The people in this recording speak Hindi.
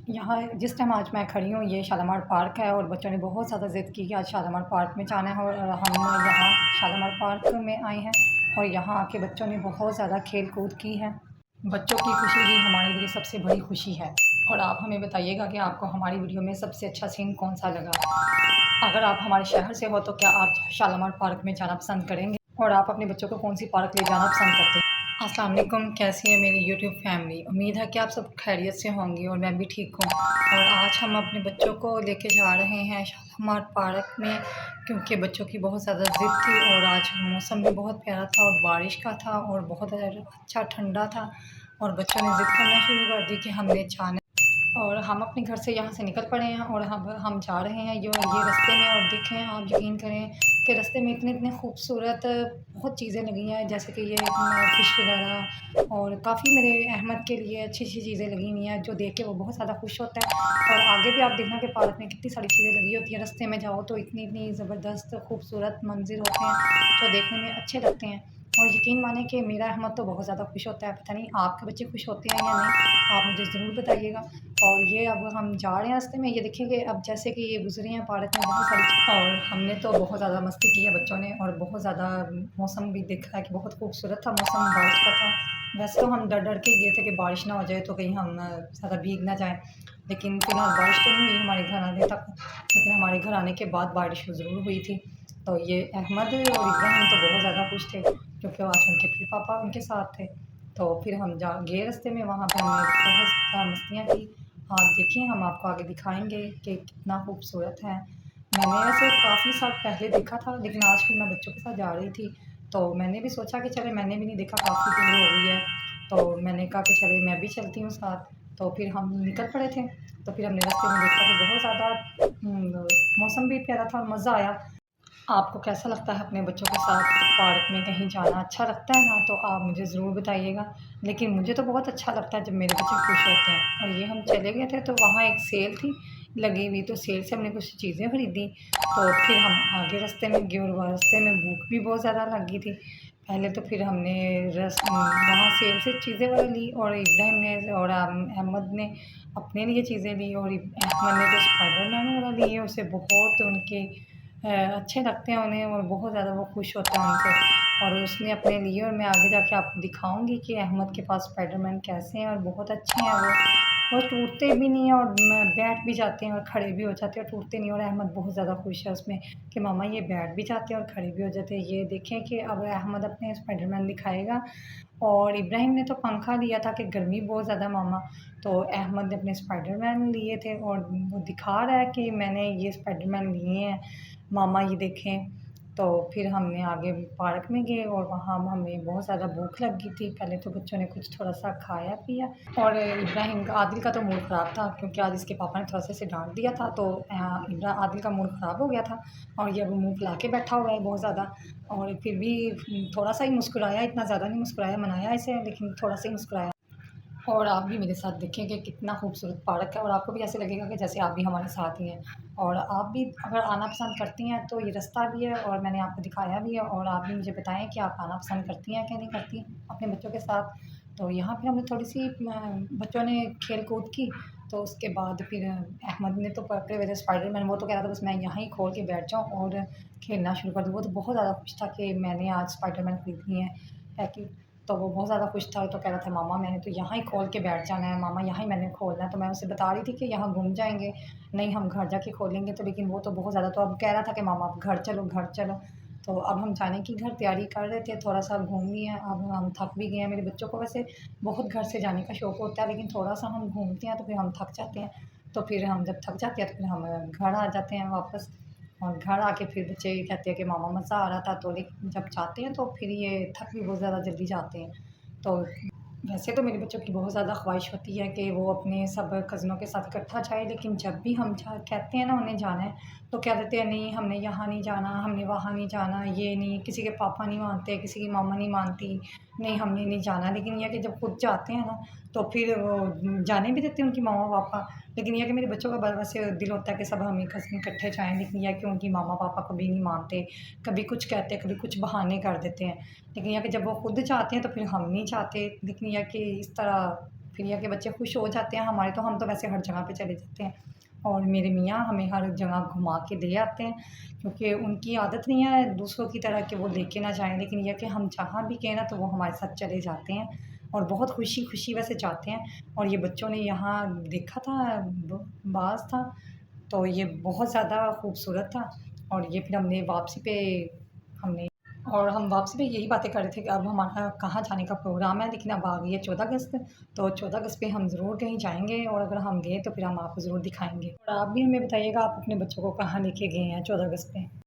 यहाँ जिस टाइम आज मैं खड़ी हूँ ये शालीमार पार्क है और बच्चों ने बहुत ज़्यादा ज़िद की कि आज शालीमार पार्क में जाना है और हम यहाँ शालीमार पार्क में आए हैं और यहाँ आके बच्चों ने बहुत ज़्यादा खेल कूद की है। बच्चों की खुशी ही हमारे लिए सबसे बड़ी खुशी है। और आप हमें बताइएगा कि आपको हमारी वीडियो में सबसे अच्छा सीन कौन सा लगा। अगर आप हमारे शहर से हो तो क्या आप शालीमार पार्क में जाना पसंद करेंगे और आप अपने बच्चों को कौन सी पार्क ले जाना पसंद करते हैं? अस्सलाम वालेकुम, कैसी है मेरी यूट्यूब फैमिली। उम्मीद है कि आप सब खैरियत से होंगी और मैं भी ठीक हूँ। और आज हम अपने बच्चों को लेके जा रहे हैं शालीमार पार्क में, क्योंकि बच्चों की बहुत ज़्यादा ज़िद थी और आज मौसम भी बहुत प्यारा था और बारिश का था और बहुत अच्छा ठंडा था और बच्चों ने ज़िद करना शुरू कर दी कि हमने जाना। और हम अपने घर से यहाँ से निकल पड़े हैं और हम जा रहे हैं ये रास्ते में। और देखें, आप यकीन करें कि रास्ते में इतने इतने खूबसूरत बहुत चीज़ें लगी हैं, जैसे कि ये फ़िश वगैरह, और काफ़ी मेरे अहमद के लिए अच्छी अच्छी चीज़ें लगी हुई हैं जो देख के वो बहुत ज़्यादा खुश होता है। और आगे भी आप देखना कि पार्क में कितनी सारी चीज़ें लगी होती हैं। रास्ते में जाओ तो इतनी इतनी ज़बरदस्त खूबसूरत मंजिर होते हैं जो देखने में अच्छे लगते हैं। और यकीन माने कि मेरा अहमद तो बहुत ज़्यादा खुश होता है। पता नहीं आपके बच्चे खुश होते हैं या नहीं, आप मुझे ज़रूर बताइएगा। और ये अब हम जा रहे हैं रास्ते में, ये देखेंगे अब जैसे कि ये गुजरे हैं पार्क में बहुत सारी। और हमने तो बहुत ज़्यादा मस्ती की है बच्चों ने और बहुत ज़्यादा मौसम भी देखा है कि बहुत खूबसूरत था मौसम, बारिश का था। वैसे तो हम डर डर के गए थे कि बारिश ना हो जाए तो कहीं हम ज़्यादा भीग ना जाएं, लेकिन फिलहाल बारिश तो नहीं हुई हमारे घर आने तक। लेकिन हमारे घर आने के बाद बारिश ज़रूर हुई थी। तो ये अहमद और इब्राहिम तो बहुत ज़्यादा खुश थे क्योंकि आज उनके फिर पापा उनके साथ थे। तो फिर हम जा गए रास्ते में, वहाँ पे हमने बहुत ज़्यादा मस्तियाँ की। आप देखिए, हम आपको आगे दिखाएँगे कि कितना खूबसूरत है। मैंने ऐसे काफ़ी साल पहले देखा था, लेकिन आज फिर मैं बच्चों के साथ जा रही थी, तो मैंने भी सोचा कि चले, मैंने भी नहीं देखा, काफ़ी देर हो गई है। तो मैंने कहा कि चले मैं भी चलती हूँ साथ। तो फिर हम निकल पड़े थे, तो फिर हमने रास्ते में देखा कि बहुत ज़्यादा मौसम भी प्यारा था और मज़ा आया। आपको कैसा लगता है अपने बच्चों के साथ पार्क में कहीं जाना? अच्छा लगता है ना? तो आप मुझे ज़रूर बताइएगा। लेकिन मुझे तो बहुत अच्छा लगता है जब मेरे बच्चे खुश होते हैं। और ये हम चले गए थे तो वहाँ एक सेल थी लगी हुई, तो सेल से हमने कुछ चीज़ें खरीदी। तो फिर हम आगे रास्ते में गए और वहाँ रास्ते में भूख भी बहुत ज़्यादा लगी थी। पहले तो फिर हमने वहाँ सेल से चीज़ें वगैरह ली और इब्राहिम ने और अहमद ने अपने लिए चीज़ें ली और अहमद ने तो स्पाइडरमैन वगैरह लिए, उसे बहुत उनके अच्छे लगते हैं उन्हें और बहुत ज़्यादा वो खुश होता है उनसे। और उसने अपने लिए, और मैं आगे जाके आपको दिखाऊँगी कि अहमद के पास स्पाइडरमैन कैसे हैं और बहुत अच्छे हैं वो। वो टूटते भी नहीं हैं और बैठ भी जाते हैं और खड़े भी हो जाते हैं और टूटते नहीं, और अहमद बहुत ज़्यादा खुश है उसमें कि मामा ये बैठ भी जाते हैं और खड़े भी हो जाते हैं। ये देखें कि अब अहमद अपने स्पाइडरमैन दिखाएगा। और इब्राहिम ने तो पंखा लिया था कि गर्मी बहुत ज़्यादा मामा, तो अहमद ने अपने स्पाइडरमैन लिए थे और वो दिखा रहा है कि मैंने ये स्पाइडरमैन लिए हैं मामा, ये देखें। तो फिर हमने आगे पार्क में गए और वहाँ हमें बहुत ज़्यादा भूख लगी थी। पहले तो बच्चों ने कुछ थोड़ा-सा खाया पिया और इब्राहिम का, आदिल का तो मूड ख़राब था क्योंकि आज इसके पापा ने थोड़ा-सा इसे डाँट दिया था, तो आदिल का मूड ख़राब हो गया था और ये अब मुँह फुला के बैठा हुआ है बहुत ज़्यादा। और फिर भी थोड़ा-सा ही मुस्कुराया, इतना ज़्यादा नहीं मुस्कुराया, मनाया इसे लेकिन थोड़ा-सा ही मुस्कुराया। और आप भी मेरे साथ देखें कि कितना खूबसूरत पार्क है और आपको भी ऐसे लगेगा कि जैसे आप भी हमारे साथ ही हैं। और आप भी अगर आना पसंद करती हैं तो ये रास्ता भी है और मैंने आपको दिखाया भी है, और आप भी मुझे बताएँ कि आप आना पसंद करती हैं कि नहीं करती अपने बच्चों के साथ। तो यहाँ पे हमने थोड़ी-सी बच्चों ने खेल-कूद की, तो उसके बाद फिर अहमद ने तो पकड़े हुए थे स्पाइडरमैन, वो तो कह रहा था बस मैं यहाँ ही खोल के बैठ जाऊँ और खेलना शुरू कर दूँ। वो तो बहुत ज़्यादा खुश था कि मैंने आज स्पाइडरमैन खरीदनी है कि। तो वो बहुत ज़्यादा खुश था, तो कह रहा था मामा मैंने तो यहाँ ही खोल के बैठ जाना है, मामा यहाँ ही मैंने खोलना है। तो मैं उसे बता रही थी कि यहाँ घूम जाएँगे, नहीं हम घर जाके खोलेंगे। तो लेकिन वो तो बहुत ज़्यादा, तो अब कह रहा था कि मामा अब घर चलो, घर चलो। तो अब हम जाने की घर तैयारी कर रहे थे, थोड़ा-सा घूम लिए हैं, अब हम थक भी गए हैं। मेरे बच्चों को वैसे बहुत घर से जाने का शौक होता है, लेकिन थोड़ा-सा हम घूमते हैं तो फिर हम थक जाते हैं। तो फिर हम जब थक जाते हैं तो फिर हम घर आ जाते हैं वापस। और घर आके फिर बच्चे ये कहते हैं कि मामा मज़ा आ रहा था, तो लेकिन जब जाते हैं तो फिर ये थक भी बहुत ज़्यादा जल्दी जाते हैं। तो वैसे तो मेरे बच्चों की बहुत ज़्यादा ख़्वाहिश होती है कि वो अपने सब कज़नों के साथ इकट्ठा जाए, लेकिन जब भी हम कहते हैं ना उन्हें जाना है, तो कह देते हैं नहीं हमने यहाँ नहीं जाना, हमने वहाँ नहीं जाना, ये नहीं, किसी के पापा नहीं मानते, किसी की मामा नहीं मानती, नहीं हमने नहीं जाना। लेकिन ये है कि जब खुद जाते हैं ना तो फिर वो जाने भी देते हैं उनकी मामा पापा। लेकिन ये है कि मेरे बच्चों का वैसे दिल होता है कि सब हम कज़न इकट्ठे जाएँ, लेकिन यह है कि उनकी मामा पापा कभी नहीं मानते, कभी कुछ कहते, कभी कुछ बहाने कर देते हैं। लेकिन ये है कि जब वो खुद चाहते हैं तो फिर हम नहीं चाहते। लेकिन ये है कि इस तरह फिर यह कि बच्चे खुश हो जाते हैं हमारे, तो हम तो वैसे हर जगह पे चले जाते हैं और मेरे मियाँ हमें हर जगह घुमा के ले आते हैं, क्योंकि उनकी आदत नहीं है दूसरों की तरह कि वो लेके ना जाएँ, लेकिन ये कि हम जहाँ भी गए ना तो वो हमारे साथ चले जाते हैं और बहुत खुशी-खुशी वैसे जाते हैं। और ये बच्चों ने यहाँ देखा था ब बाज़ था, तो ये बहुत ज़्यादा खूबसूरत था और ये फिर हमने और हम वापसी पे यही बातें कर रहे थे कि अब हमारा कहाँ जाने का प्रोग्राम है, लेकिन अब आ गई है 14 अगस्त, तो 14 अगस्त पे हम ज़रूर कहीं जाएँगे और अगर हम गए तो फिर हम आपको ज़रूर दिखाएँगे। और आप भी हमें बताइएगा आप अपने बच्चों को कहाँ लेके गए हैं 14 अगस्त पे?